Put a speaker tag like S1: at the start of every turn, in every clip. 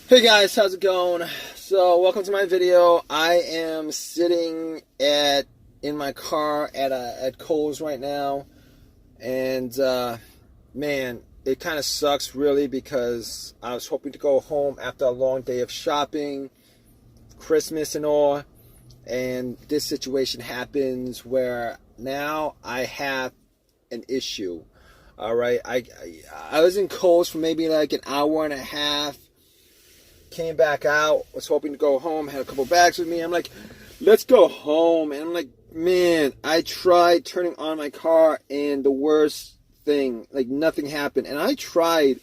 S1: Hey guys, how's it going? So welcome to my video. I am sitting in my car at Kohl's right now, and man, it kind of sucks really because I was hoping to go home after a long day of shopping, Christmas and all, and this situation happens where now I have an issue. All right, I was in Kohl's for maybe like an hour and a half. Came back out, was hoping to go home, had a couple bags with me. I'm like, let's go home. And I'm like, man, I tried turning on my car and the worst thing, like nothing happened. And I tried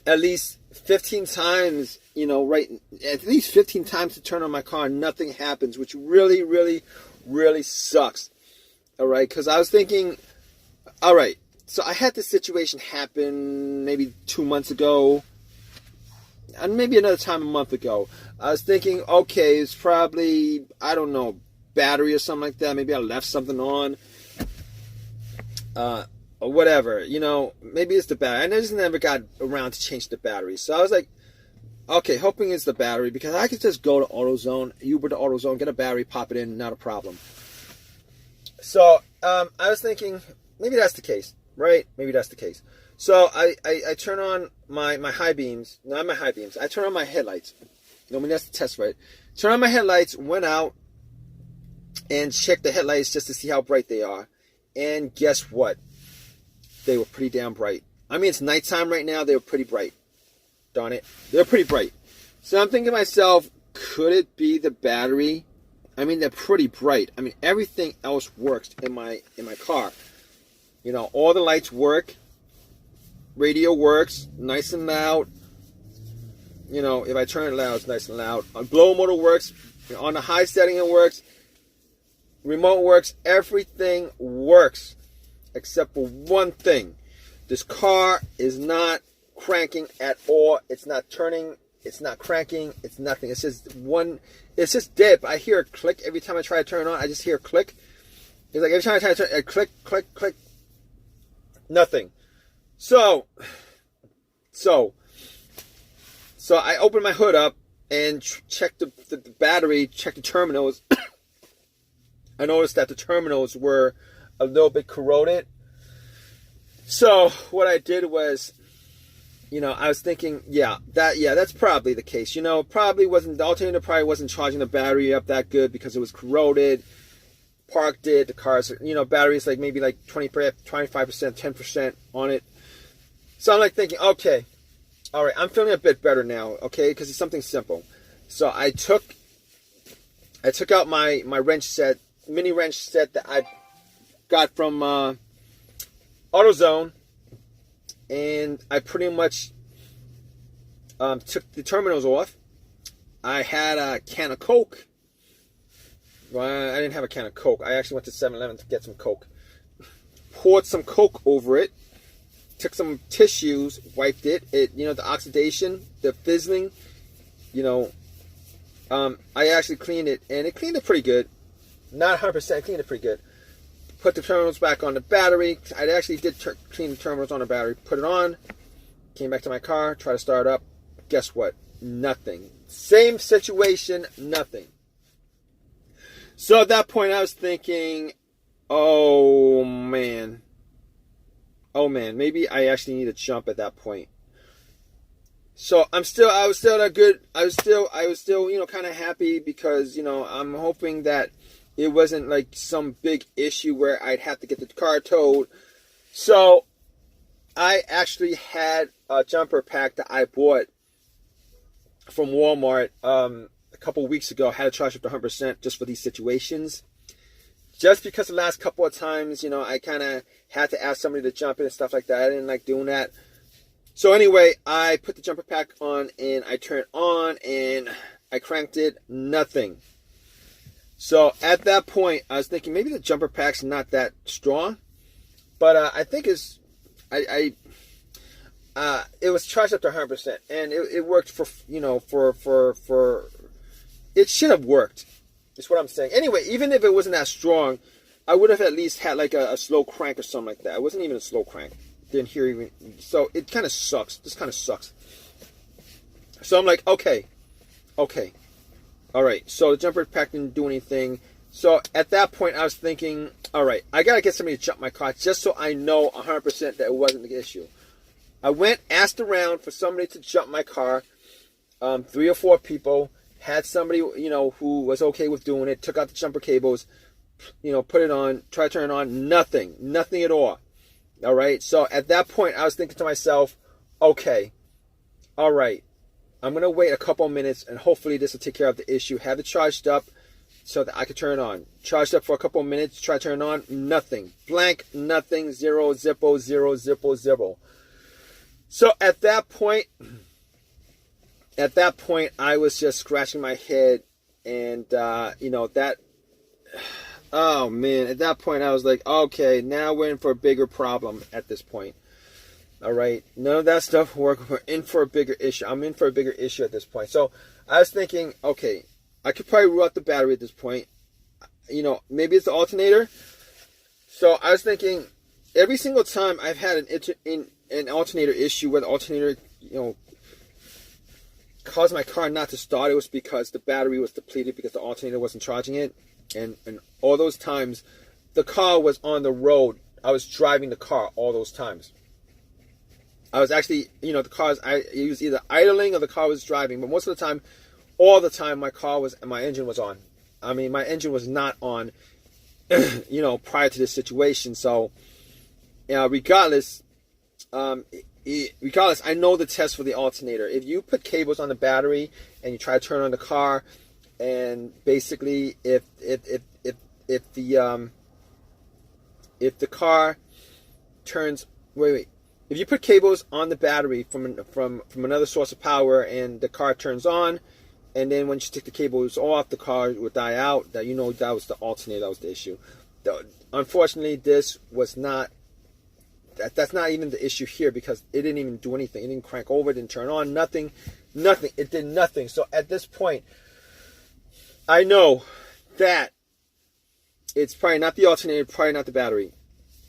S1: at least 15 times, at least 15 times to turn on my car and nothing happens, which really, really, really sucks. All right, because I was thinking, all right, so I had this situation happen maybe 2 months ago. And maybe another time a month ago. I was thinking, okay, it's probably, I don't know, battery or something like that. Maybe I left something on. Or whatever, maybe it's the battery. I just never got around to change the battery. So I was like, okay, hoping it's the battery because I could just go to AutoZone, Uber to AutoZone, get a battery, pop it in, not a problem. So I was thinking, maybe that's the case, right? Maybe that's the case. So I turn on my high beams, not my high beams, I turn on my headlights. That's the test, right? Turn on my headlights, went out and checked the headlights just to see how bright they are. And guess what? They were pretty damn bright. I mean, it's nighttime right now, they were pretty bright. Darn it. They're pretty bright. So I'm thinking to myself, could it be the battery? I mean, they're pretty bright. I mean, everything else works in my car. All the lights work. Radio works, nice and loud. If I turn it loud, it's nice and loud. Blow motor works. On the high setting, it works. Remote works. Everything works. Except for one thing. This car is not cranking at all. It's not turning. It's not cranking. It's nothing. It's just dead. I hear a click every time I try to turn it on. I just hear a click. It's like every time I try to turn it, click, click, click. Nothing. So I opened my hood up and checked the battery, checked the terminals. I noticed that the terminals were a little bit corroded. So what I did was, I was thinking, that's probably the case. The alternator probably wasn't charging the battery up that good because it was corroded. Parked it, the car's, batteries like maybe like 25%, 10% on it. So I'm like thinking, okay, all right, I'm feeling a bit better now, okay, because it's something simple. So I took out my wrench set, mini wrench set that I got from AutoZone, and I pretty much took the terminals off. I had a can of Coke. Well, I didn't have a can of Coke. I actually went to 7-Eleven to get some Coke. Poured some Coke over it. Took some tissues, wiped it. The oxidation, the fizzling, I actually cleaned it, and it cleaned it pretty good. Not 100%, cleaned it pretty good. Put the terminals back on the battery. I actually did clean the terminals on the battery. Put it on. Came back to my car, tried to start it up. Guess what? Nothing. Same situation, nothing. So at that point, I was thinking, oh man, maybe I actually need to jump at that point. So I was still, kind of happy because, I'm hoping that it wasn't like some big issue where I'd have to get the car towed. So I actually had a jumper pack that I bought from Walmart, a couple of weeks ago. I had to charge up to 100% just for these situations. Just because the last couple of times, I kind of had to ask somebody to jump in and stuff like that. I didn't like doing that. So anyway, I put the jumper pack on and I turned it on and I cranked it. Nothing. So at that point, I was thinking maybe the jumper pack's not that strong. But I think it was charged up to 100%. And it worked for it should have worked. Is what I'm saying. Anyway, even if it wasn't that strong, I would have at least had like a slow crank or something like that. It wasn't even a slow crank. Didn't hear even. So it kind of sucks. This kind of sucks. So I'm like, okay, all right. So the jumper pack didn't do anything. So at that point, I was thinking, all right, I got to get somebody to jump my car just so I know 100% that it wasn't the issue. I went, asked around for somebody to jump my car. 3 or 4 people, had somebody, who was okay with doing it, took out the jumper cables, put it on, tried to turn it on, nothing at all. All right. So at that point, I was thinking to myself, okay, all right, I'm going to wait a couple minutes and hopefully this will take care of the issue. Have it charged up so that I could turn it on. Charged up for a couple minutes, try to turn it on, nothing. Blank, nothing, zero, zippo, zero, zippo, zippo. So at that point, I was just scratching my head and, oh man, at that point I was like, okay, now we're in for a bigger problem at this point. All right, none of that stuff worked. We're in for a bigger issue. I'm in for a bigger issue at this point. So I was thinking, okay, I could probably rule out the battery at this point. Maybe it's the alternator. So I was thinking, every single time I've had an alternator issue where the alternator, caused my car not to start, it was because the battery was depleted because the alternator wasn't charging it. And all those times, the car was on the road. I was driving the car all those times. I was actually, it was either idling or the car was driving. But most of the time, all the time, my engine was on. I mean, my engine was not on, prior to this situation. So, regardless, I know the test for the alternator. If you put cables on the battery and you try to turn on the car, and basically, if the car turns, if you put cables on the battery from another source of power and the car turns on, and then when you take the cables off, the car would die out. That that was the alternator. That was the issue. Unfortunately, this was not. That's not even the issue here because it didn't even do anything. It didn't crank over. It didn't turn on. Nothing. It did nothing. So at this point, I know that it's probably not the alternator, probably not the battery.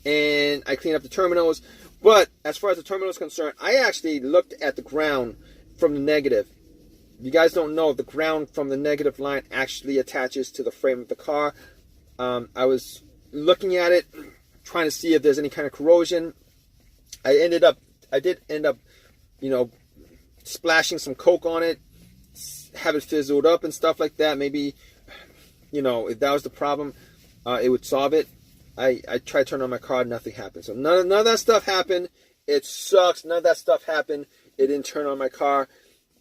S1: And I cleaned up the terminals. But as far as the terminal is concerned, I actually looked at the ground from the negative. You guys don't know, the ground from the negative line actually attaches to the frame of the car. I was looking at it, trying to see if there's any kind of corrosion. I did end up, splashing some Coke on it, have it fizzled up and stuff like that. Maybe, if that was the problem, it would solve it. I tried to turn on my car, nothing happened. So none of that stuff happened. It sucks. None of that stuff happened. It didn't turn on my car.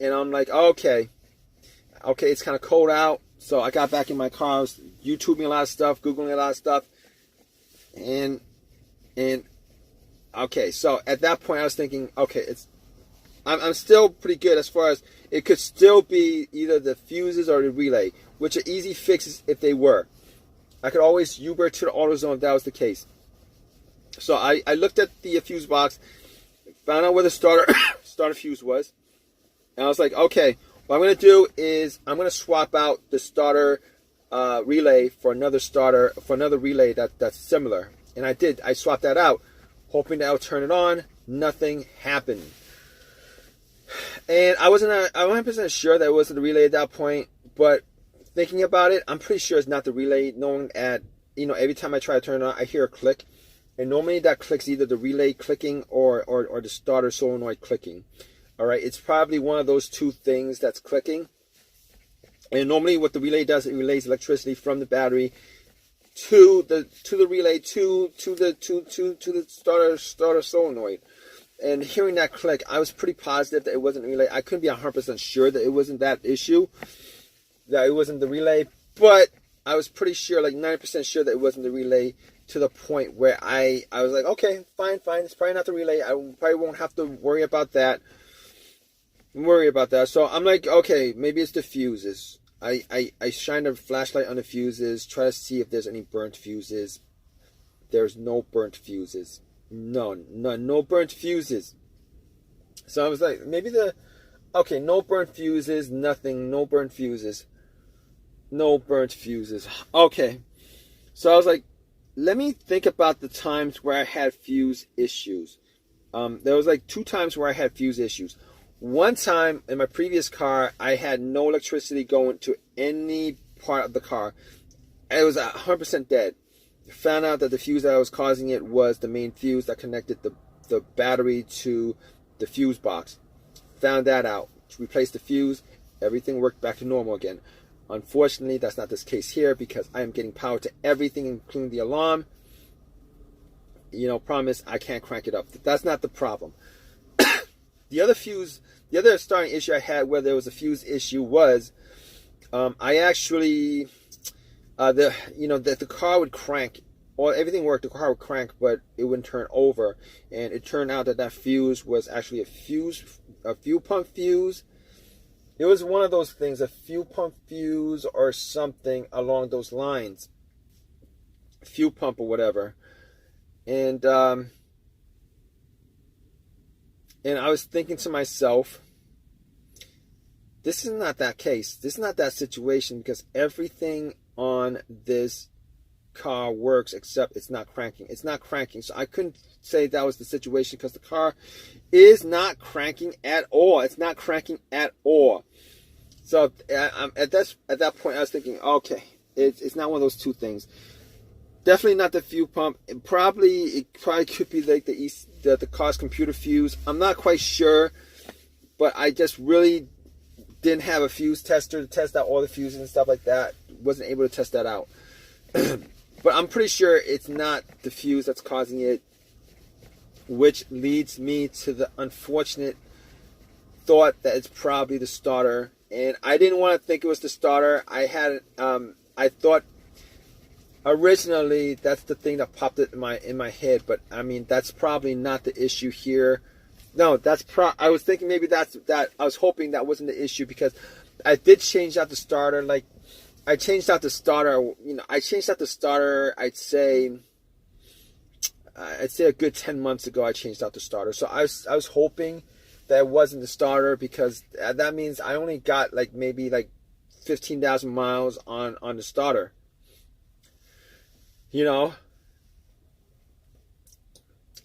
S1: And I'm like, okay, it's kind of cold out. So I got back in my car. I was YouTubing a lot of stuff, Googling a lot of stuff. And okay, so at that point I was thinking, okay, I'm still pretty good as far as it could still be either the fuses or the relay, which are easy fixes if they were. I could always Uber to the AutoZone if that was the case. So I looked at the fuse box, found out where the starter fuse was, and I was like, okay, what I'm going to do is I'm going to swap out the starter relay for another relay that's similar. And I did. I swapped that out, hoping that I would turn it on. Nothing happened. And I wasn't 100% sure that it wasn't the relay at that point, but thinking about it, I'm pretty sure it's not the relay. Knowing every time I try to turn it on, I hear a click. And normally that clicks either the relay clicking or the starter solenoid clicking. All right, it's probably one of those two things that's clicking. And normally what the relay does, it relays electricity from the battery to the relay to the starter solenoid. And hearing that click, I was pretty positive that it wasn't a relay. I couldn't be 100% sure that it wasn't that issue, that it wasn't the relay, but I was pretty sure, like 90% sure that it wasn't the relay, to the point where I was like, okay, fine, it's probably not the relay. I probably won't have to worry about that. So I'm like, okay, maybe it's the fuses. I shine a flashlight on the fuses, try to see if there's any burnt fuses. There's no burnt fuses. No burnt fuses. So I was like, maybe no burnt fuses, nothing, no burnt fuses. Okay. So I was like, let me think about the times where I had fuse issues. There was like 2 times where I had fuse issues. One time in my previous car, I had no electricity going to any part of the car. It was 100% dead. Found out that the fuse that was causing it was the main fuse that connected the battery to the fuse box. Found that out. Replaced the fuse. Everything worked back to normal again. Unfortunately, that's not this case here because I am getting power to everything, including the alarm. Problem is I can't crank it up. That's not the problem. The other starting issue I had where there was a fuse issue was I actually the car would crank, or everything worked. The car would crank, but it wouldn't turn over. And it turned out that fuse was actually a fuel pump fuse. It was one of those things, a fuel pump fuse or something along those lines, fuel pump or whatever. And I was thinking to myself, this is not that case. This is not that situation because everything on this car works except it's not cranking. It's not cranking. So I couldn't say that was the situation because the car is not cranking at all. It's not cranking at all. So at that point, I was thinking, okay, it's not one of those two things. Definitely not the fuel pump. It probably could be like the car's computer fuse. I'm not quite sure, but I just really didn't have a fuse tester to test out all the fuses and stuff like that. Wasn't able to test that out. But I'm pretty sure it's not the fuse that's causing it, which leads me to the unfortunate thought that it's probably the starter. And I didn't want to think it was the starter. I thought originally that's the thing that popped it in my head, but I mean that's probably not the issue here. No, I was thinking maybe that I was hoping that wasn't the issue because I did change out the starter. Like I changed out the starter. I'd say a good 10 months ago. I changed out the starter. So I was hoping that it wasn't the starter because that means I only got maybe 15,000 miles on the starter.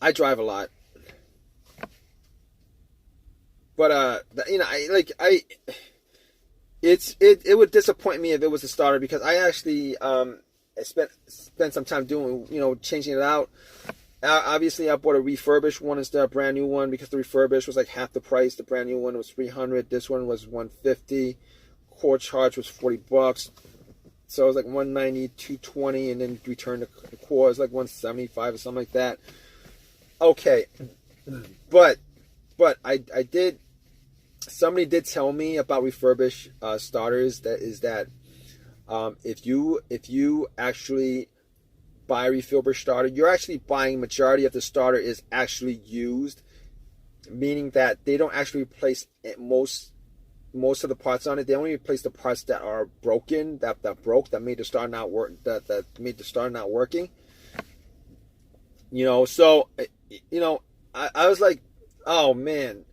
S1: I drive a lot. But it would disappoint me if it was a starter because I actually spent some time doing changing it out. Obviously, I bought a refurbished one instead of a brand new one because the refurbished was like half the price. The brand new one was $300. This one was $150. Core charge was $40. So it was like $190, $220, and then return the core is like $175 or something like that. Okay, but I did. Somebody did tell me about refurbished starters. That if you actually buy a refurbished starter, you're actually buying majority of the starter is actually used, meaning that they don't actually replace most of the parts on it. They only replace the parts that are broken, that made the starter not work, that made the starter not working. So I was like, oh man.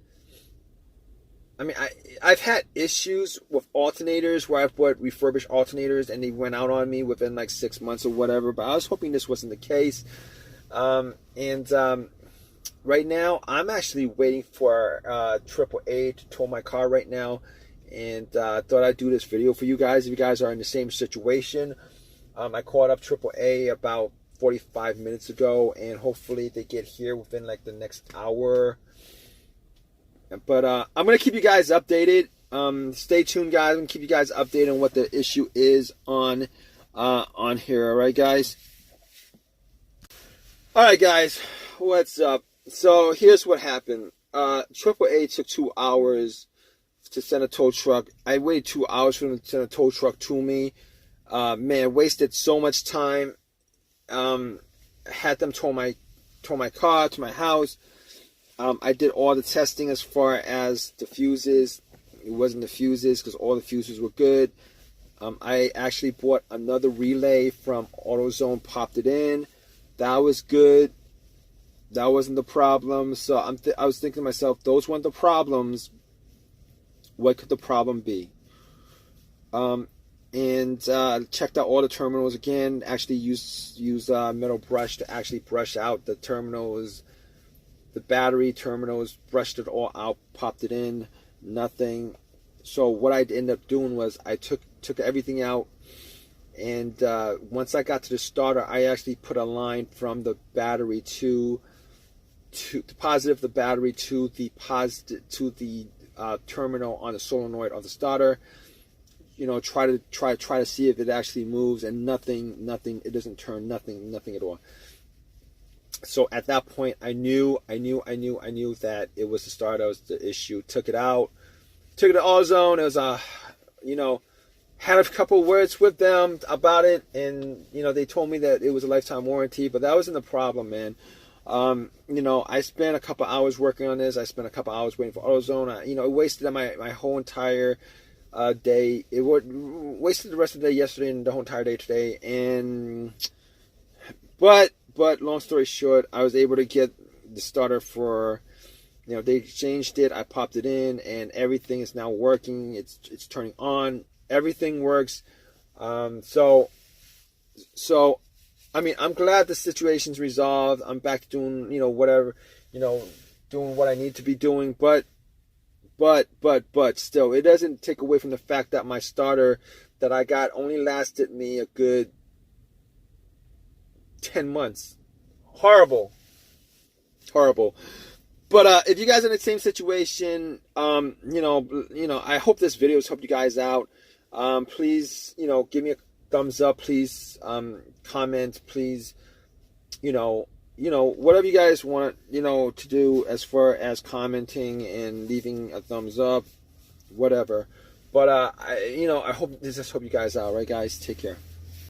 S1: I mean, I've had issues with alternators where I've bought refurbished alternators and they went out on me within 6 months or whatever. But I was hoping this wasn't the case. Right now, I'm actually waiting for AAA to tow my car right now. And I thought I'd do this video for you guys. If you guys are in the same situation, I called up AAA about 45 minutes ago. And hopefully they get here within the next hour. But I'm going to keep you guys updated. Stay tuned, guys. I'm going to keep you guys updated on what the issue is on here. All right, guys? All right, guys. What's up? So here's what happened. AAA took 2 hours to send a tow truck. I waited 2 hours for them to send a tow truck to me. Man, wasted so much time. Had them tow my car to my house. I did all the testing as far as the fuses. It wasn't the fuses because all the fuses were good. I actually bought another relay from AutoZone, popped it in. That was good. That wasn't the problem. So I was thinking to myself, those weren't the problems. What could the problem be? Checked out all the terminals again. Actually used metal brush to actually brush out the terminals. the battery terminals, brushed it all out, popped it in, nothing. So what I ended up doing was I took everything out, and once I got to the starter, I actually put a line from the battery to the positive of the battery to the positive to the terminal on the solenoid of the starter. You know, try to see if it actually moves, and nothing. It doesn't turn, nothing at all. So at that point, I knew that it was the starter that was the issue. Took it out, took it to AutoZone. It was you know, had a couple words with them about it, and you know, they told me that it was a lifetime warranty, but that wasn't the problem, man. You know, I spent a couple hours working on this. I spent a couple hours waiting for AutoZone. You know, it wasted my whole entire day. It wasted the rest of the day yesterday and the whole entire day today. And but long story short, I was able to get the starter for, you know, they exchanged it. I popped it in, and everything is now working. It's turning on. Everything works. So I mean, I'm glad the situation's resolved. I'm back to doing, you know, whatever, you know, doing what I need to be doing. But still, it doesn't take away from the fact that my starter that I got only lasted me a good 10 months. Horrible. But if you guys are in the same situation, you know, I hope this video has helped you guys out. Please, you know, give me a thumbs up, please. Comment, please. You know, whatever you guys want, you know, to do as far as commenting and leaving a thumbs up, whatever. But I hope you guys out, right, guys? Take care.